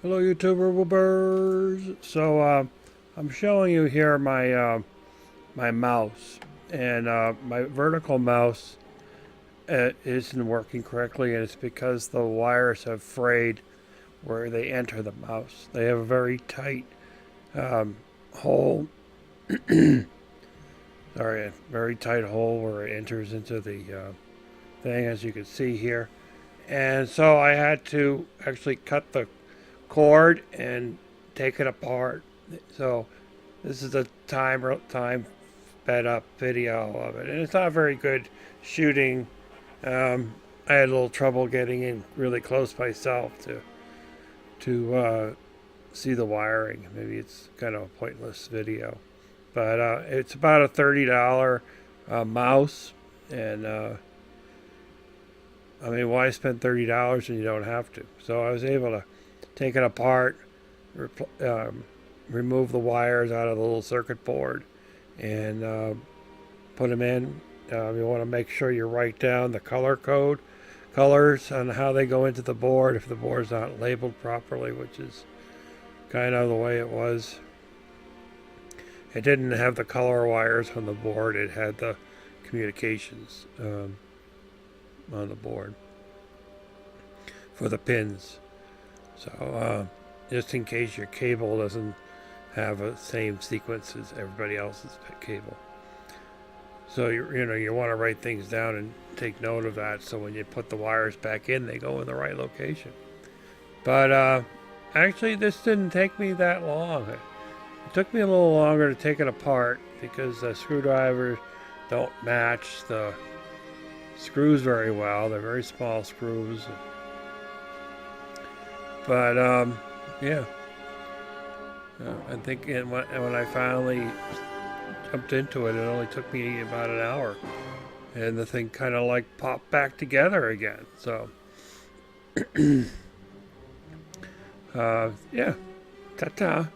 Hello, YouTuber Wilburs. I'm showing you here my mouse, and my vertical mouse isn't working correctly, and it's because the wires have frayed where they enter the mouse. They have a very tight um, hole. Sorry, a very tight hole where it enters into the thing, as you can see here. And so I had to actually cut the cord and take it apart. So this is a time sped up video of it, and it's not very good shooting. I had a little trouble getting in really close myself to see the wiring. Maybe it's kind of a pointless video, but it's about a $30 mouse, and I mean, why spend $30 when you don't have to? So I was able to take it apart, remove the wires out of the little circuit board, and put them in. You want to make sure you write down the colors on how they go into the board if the board's not labeled properly, which is kind of the way it was. It didn't have the color wires on the board, it had the communications on the board for the pins. So just in case your cable doesn't have the same sequence as everybody else's cable. So you want to write things down and take note of that. So when you put the wires back in, they go in the right location. But actually, this didn't take me that long. It took me a little longer to take it apart because the screwdrivers don't match the screws very well. They're very small screws. But yeah, I think when I finally jumped into it, it only took me about an hour, and the thing kind of like popped back together again. So yeah, ta-ta.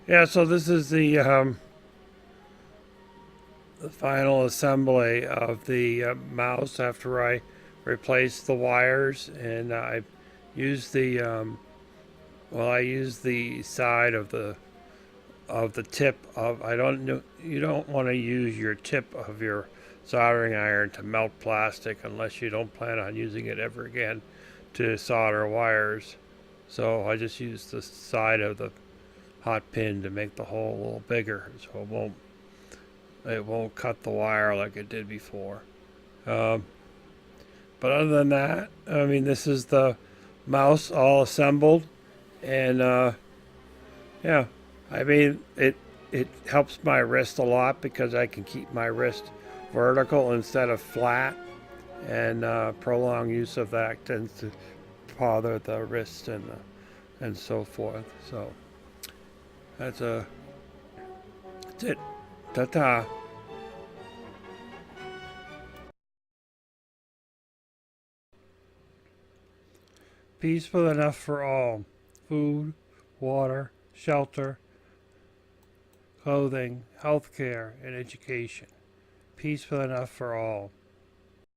Yeah, so this is the final assembly of the mouse after I replaced the wires, and I used the I used the side of the tip of, I don't know, you don't want to use your tip of your soldering iron to melt plastic unless you don't plan on using it ever again to solder wires. So I just used the side of the hot pin to make the hole a little bigger, so it won't cut the wire like it did before. Um, but other than that, I mean, this is the mouse all assembled, and yeah, I mean it helps my wrist a lot because I can keep my wrist vertical instead of flat, and prolonged use of that tends to bother the wrist and so forth. So that's that's it. Ta ta. Peaceful enough for all. Food, water, shelter, clothing, health care, and education. Peaceful enough for all.